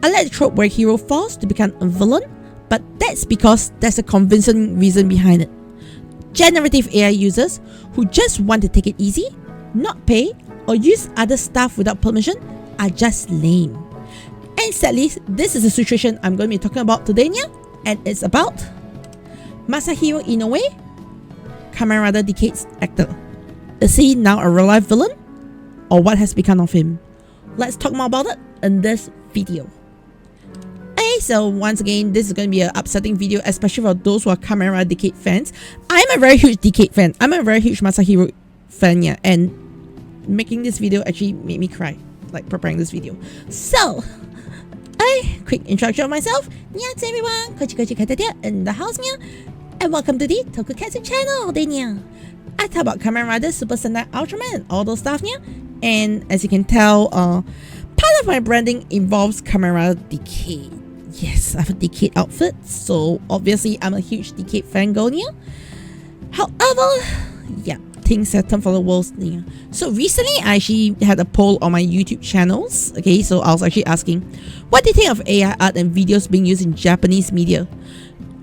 I like the trope where hero falls to become a villain, but that's because there's a convincing reason behind it. Generative AI users who just want to take it easy, not pay, or use other stuff without permission are just lame. And sadly, this is the situation I'm going to be talking about today, and it's about Masahiro Inoue, Kamen Rider Decade Actor. Is he now a real-life villain, or what has become of him? Let's talk more about it in this video. Okay, so once again, this is going to be an upsetting video, especially for those who are Kamen Rider Decade fans. I'm a very huge Decade fan. I'm a very huge Masahiro fan, and making this video actually made me cry, like preparing this video. So, a quick introduction of myself. Annyeonghaseyo everyone, kochi in the house, and welcome to the tokusatsu channel. I talk about Kamen Rider, Super Sentai, Ultraman, and all those stuff, and as you can tell, part of my branding involves Kamen Rider Decade. Yes, I have a Decade outfit, so obviously I'm a huge Decade fangirl. However, yeah, things have turned for the worse. So recently, I actually had a poll on my YouTube channels. Okay, so I was actually asking, what do you think of AI art and videos being used in Japanese media?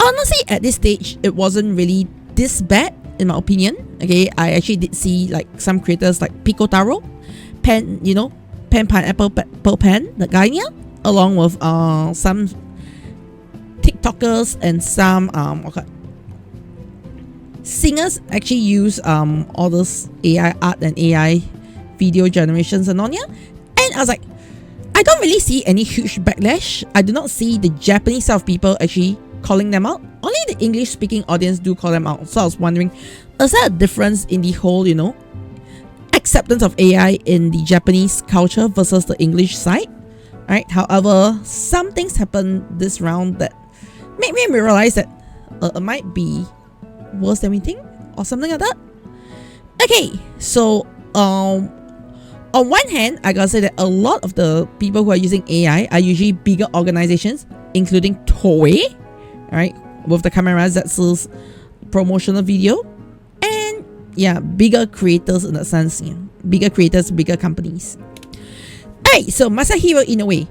Honestly, at this stage, it wasn't really this bad, in my opinion. Okay, I actually did see like some creators like Pikotaro, Pen, Pen Pineapple Pen, the guy, along with some TikTokers and some singers actually use all this AI art and AI video generations and on, and I was like, I don't really see any huge backlash. I do not see the Japanese side of people actually calling them out. Only the English speaking audience do call them out. So I was wondering, is there a difference in the whole, acceptance of AI in the Japanese culture versus the English side? Right. However, some things happened this round that made me realize that it might be worse than we think, or something like that. Okay, so on one hand, I gotta say that a lot of the people who are using AI are usually bigger organizations, including Toei, right, with the Kamen Rider Zetsu's promotional video, and yeah, bigger creators in that sense, bigger creators, bigger companies. Alright, so Masahiro Inoue,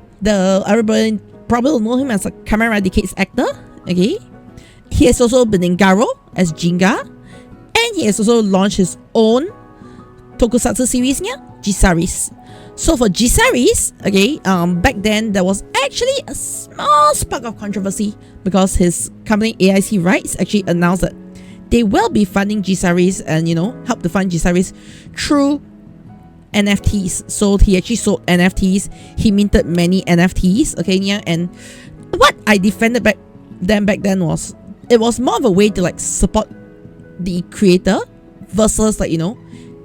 everybody probably know him as a Kamen Rider Decade Actor. Okay, he has also been in Garo as Jinga, and he has also launched his own tokusatsu series, G-Series. So for G-Series, okay, back then there was actually a small spark of controversy because his company AIC Rights actually announced that they will be funding G-Series and help to fund G-Series through NFTs. So he actually sold NFTs. He minted many NFTs. Okay, and what I defended back then was it was more of a way to like support the creator versus like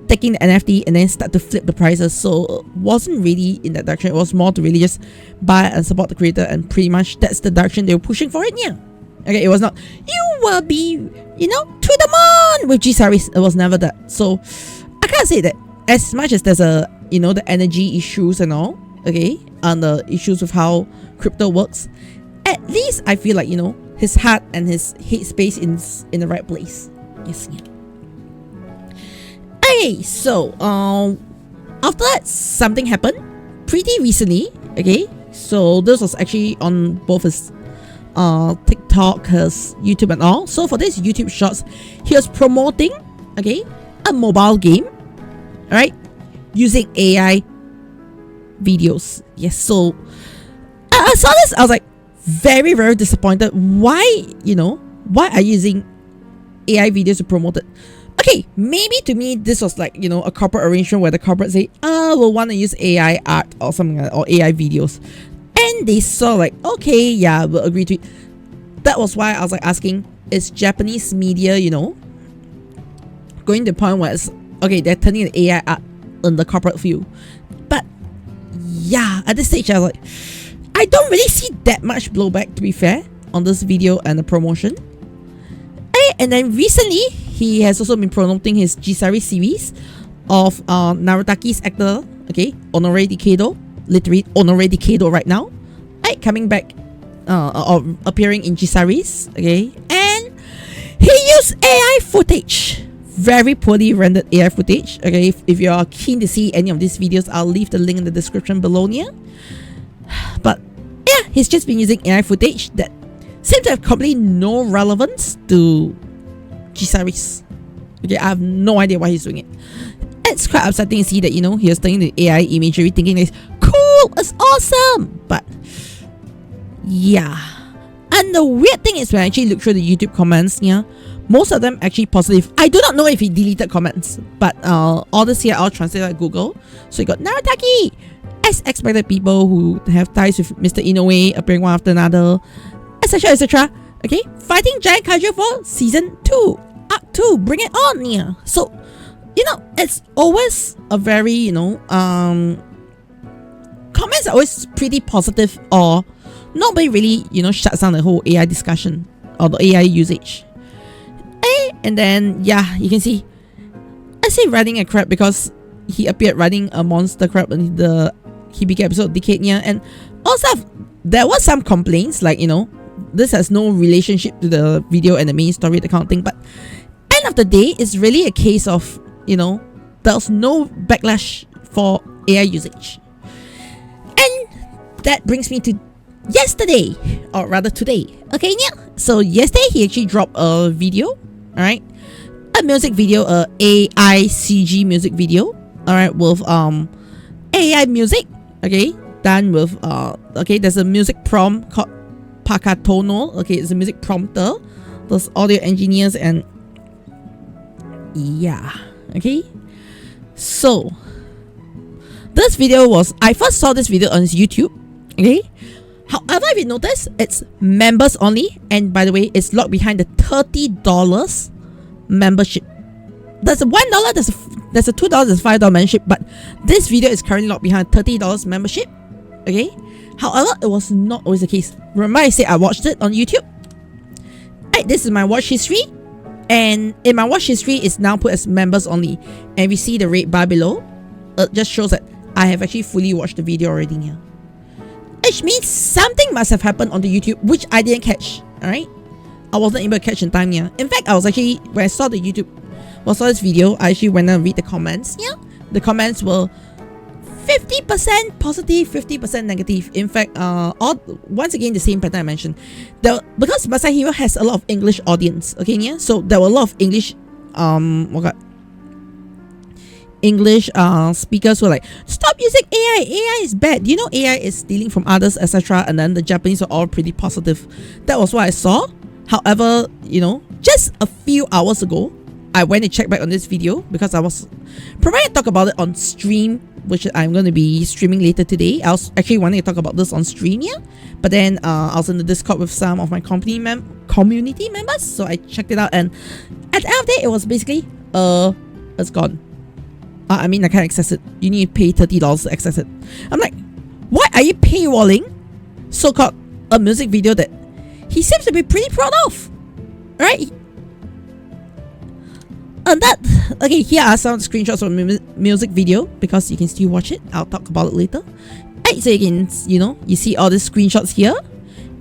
taking the NFT and then start to flip the prices. So it wasn't really in that direction. It was more to really just buy and support the creator, and pretty much that's the direction they were pushing for it. Okay, it was not you will be to the moon with G-Series. It was never that. So I can't say that. As much as there's the energy issues and all, okay, and the issues with how crypto works, at least I feel like his heart and his headspace is in the right place. Yes. Okay, so after that, something happened pretty recently. Okay, so this was actually on both his TikTok, his YouTube and all. So for this YouTube shorts, he was promoting a mobile game, right, using AI videos. Yes, so I saw this, I was like very, very disappointed. Why are you using AI videos to promote it? Okay, maybe to me this was like a corporate arrangement where the corporate say, we'll want to use AI art or something like that, or AI videos, and they saw like, okay, yeah, we'll agree to it. That was why I was like asking, is Japanese media going to the point where it's okay, they're turning the AI art in the corporate field? But yeah, at this stage I was like, I don't really see that much blowback, to be fair, on this video and the promotion. And then recently he has also been promoting his G-Series series of Narutaki's actor, Honore Decado, literally Honore Decado right now, coming back or appearing in G-Series, and he used AI footage, very poorly rendered AI footage. If you are keen to see any of these videos, I'll leave the link in the description below here. But yeah, yeah, he's just been using AI footage that seems to have completely no relevance to G-series. Okay, I have no idea why he's doing it. It's quite upsetting to see that, you know, he was studying the AI imagery thinking it's cool, it's awesome. But yeah. And the weird thing is when I actually look through the YouTube comments, yeah, most of them actually positive. I do not know if he deleted comments, but all this here I'll translate at Google. So you got Narataki, as expected, people who have ties with Mr. Inoue appearing one after another, etc, etc. Okay, fighting giant kaiju for season 2, arc 2, bring it on, yeah. So, you know, it's always a very, you know, comments are always pretty positive, or nobody really, you know, shuts down the whole AI discussion or the AI usage. And then, yeah, you can see, I say riding a crab because he appeared riding a monster crab in the Hibiki episode Decade, yeah. And also, there was some complaints, like, you know, this has no relationship to the video and the main story, that kind of thing. But end of the day, it's really a case of, you know, there's no backlash for AI usage. And that brings me to yesterday, or rather today. Okay, yeah. So yesterday he actually dropped a video, alright, a music video, a AI CG music video, alright, with AI music, okay, done with okay, there's a music prompt called Pakatono, okay, it's a music prompter, those audio engineers, and yeah, okay. So this video was, I first saw this video on YouTube, okay. However, if you notice, it's members only, and by the way, it's locked behind the $30 membership. There's a $1, there's a $2, there's a $5 membership, but this video is currently locked behind $30 membership. Okay. However, it was not always the case. Remember, I said I watched it on YouTube. Right, this is my watch history, and in my watch history, it's now put as members only, and we see the red bar below. It just shows that I have actually fully watched the video already here. Which means something must have happened on the YouTube, which I didn't catch. Alright, I wasn't able to catch in time here. In fact, I was actually, when I saw the YouTube, saw this video, I actually went and read the comments. Yeah, the comments were 50% positive, 50% negative. In fact, once again, the same pattern I mentioned. Because Masahiro has a lot of English audience. Okay, yeah. So there were a lot of English, English speakers who were like, stop using AI, AI is bad, you know, AI is stealing from others, etc. And then the Japanese were all pretty positive. That was what I saw. However, you know, just a few hours ago, I went and checked back on this video because I was provided to talk about it on stream, which I'm going to be streaming later today. I was actually wanting to talk about this on stream here, but then I was in the Discord with some of my community members, so I checked it out, and at the end of the day, it was basically it's gone. I mean, I can't access it. You need to pay $30 to access it. I'm like, why are you paywalling so-called a music video that he seems to be pretty proud of, right? And that, okay, here are some screenshots from music video because you can still watch it. I'll talk about it later. Right, so you can, you know, you see all these screenshots here.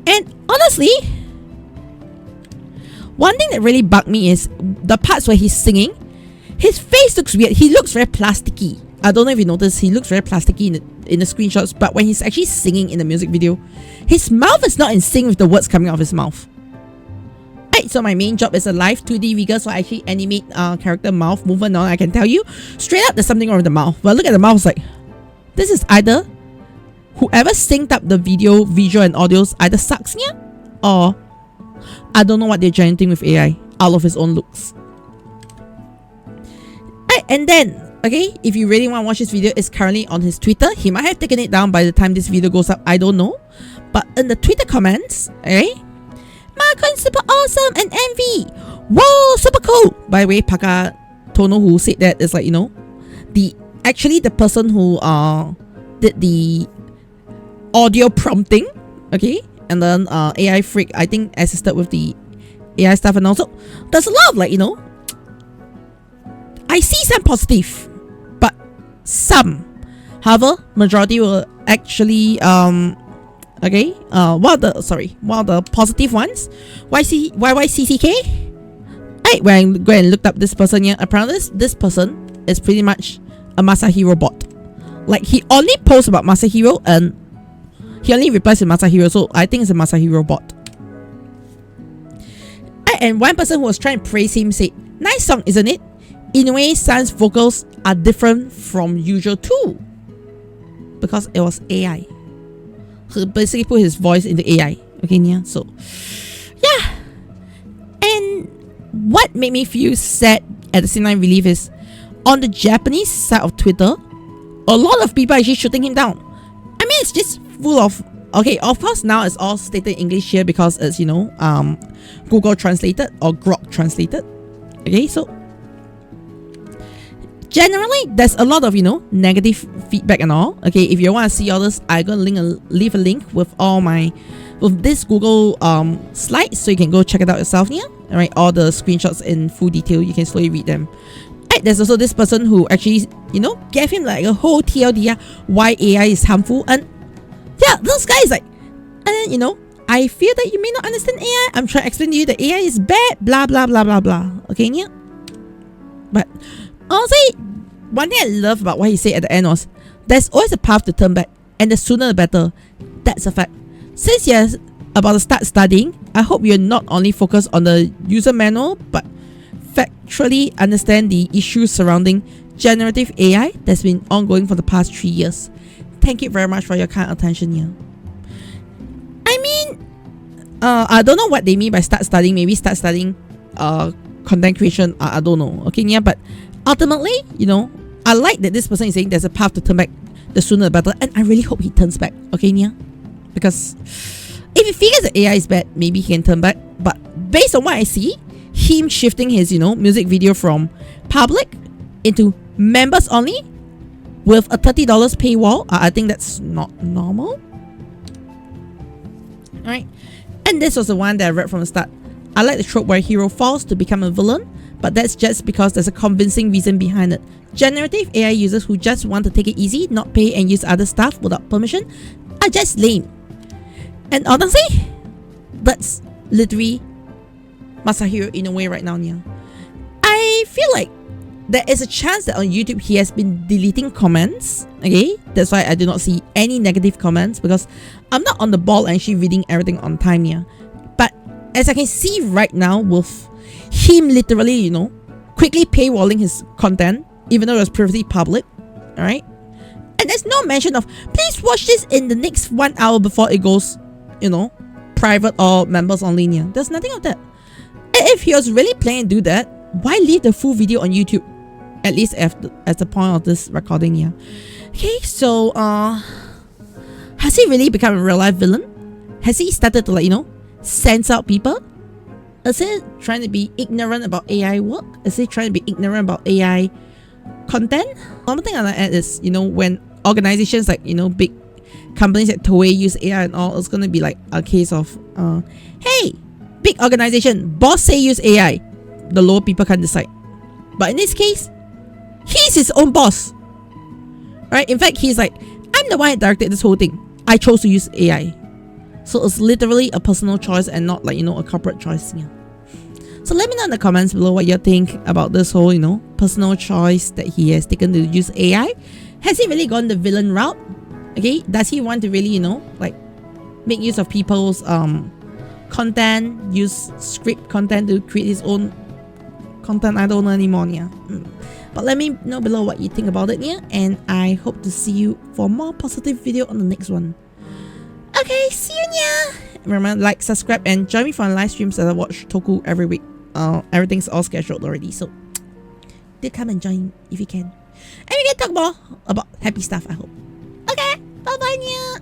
And honestly, one thing that really bugged me is the parts where he's singing. His face looks weird. He looks very plasticky. I don't know if you noticed, he looks very plasticky in the screenshots, but when he's actually singing in the music video, his mouth is not in sync with the words coming out of his mouth. Right, so my main job is a live 2D rigger, so I actually animate character mouth movement. Now I can tell you straight up there's something wrong with the mouth. But look at the mouth, it's like, this is either whoever synced up the video, visual and audios either sucks here, or I don't know what they're generating with AI out of his own looks. Right, and then, okay, if you really want to watch this video, it's currently on his Twitter. He might have taken it down by the time this video goes up, I don't know. But in the Twitter comments, okay, Marcon super awesome and envy. Whoa, super cool. By the way, Pakatono who said that is like, you know, the person who did the audio prompting, okay, and then AI Freak, I think, assisted with the AI stuff, and also there's a lot of, like, you know, I see some positive, but some, however, majority will actually okay, one of the positive ones, YYCCK. Right, when I go and looked up this person here, apparently this person is pretty much a Masahiro bot. Like, he only posts about Masahiro, and He only replies with Masahiro, so I think it's a Masahiro bot. And one person who was trying to praise him said, "Nice song, isn't it? Inoue-san's vocals are different from usual too." Because it was AI. So basically put his voice into AI. Okay, yeah. So, yeah. And what made me feel sad at the same time relief is, on the Japanese side of Twitter, a lot of people are actually shooting him down. I mean, it's just full of... Okay, of course now it's all stated in English here because it's, you know, Google translated or Grok translated. Okay, so generally there's a lot of, you know, negative feedback and all. Okay, if you want to see all this, I'm gonna leave a link with this Google slides, so you can go check it out yourself. Yeah, all right, all the screenshots in full detail, you can slowly read them. And there's also this person who actually, you know, gave him like a whole TLDR why AI is harmful. And yeah, those guys like, and you know, I feel that you may not understand AI. I'm trying to explain to you that AI is bad, blah blah blah blah blah. Okay, yeah. But honestly, one thing I love about what he said at the end was, there's always a path to turn back, and the sooner the better. That's a fact. Since you're about to start studying, I hope you're not only focused on the user manual, but factually understand the issues surrounding generative AI that's been ongoing for the past 3 years. Thank you very much for your kind attention here. I mean, I don't know what they mean by start studying. Maybe start studying content creation. I don't know. Okay, yeah, but ultimately, you know, I like that this person is saying there's a path to turn back, the sooner the better, and I really hope he turns back. Okay, yeah, because if he figures that AI is bad, maybe he can turn back. But based on what I see, him shifting his, you know, music video from public into members only with a $30 paywall, I think that's not normal. Alright, and this was the one that I read from the start. I like the trope where a hero falls to become a villain, but that's just because there's a convincing reason behind it. Generative AI users who just want to take it easy, not pay and use other stuff without permission are just lame. And honestly, that's literally Masahiro Inoue right now, yeah. I feel like there is a chance that on YouTube he has been deleting comments. Okay, that's why I do not see any negative comments, because I'm not on the ball and actually reading everything on time here. But as I can see right now, with him literally, you know, quickly paywalling his content, even though it was previously public, alright? And there's no mention of, please watch this in the next 1 hour before it goes, you know, private or members only. Yeah. There's nothing of that. And if he was really planning to do that, why leave the full video on YouTube? At least at the point of this recording, yeah. Okay, so has he really become a real life villain? Has he started to, like, you know, censor out people? Is he trying to be ignorant about AI work? Is he trying to be ignorant about AI content? One thing I like to add is, you know, when organizations like, you know, big companies like Toei use AI and all, it's gonna be like a case of hey, big organization, boss say use AI, the lower people can't decide. But in this case, he's his own boss, right? In fact, he's like, I'm the one that directed this whole thing. I chose to use AI. So it's literally a personal choice and not, like, you know, a corporate choice. Yeah. So let me know in the comments below what you think about this whole, you know, personal choice that he has taken to use AI. Has he really gone the villain route? Okay, does he want to really, you know, like, make use of people's content, use script content to create his own content? I don't know anymore, yeah. But let me know below what you think about it, yeah. And I hope to see you for more positive video on the next one. Okay, see you, yeah. Remember, like, subscribe, and join me for live streams as I watch Toku every week. Everything's all scheduled already, so do come and join if you can. And we can talk more about happy stuff, I hope. Okay, bye bye, yeah.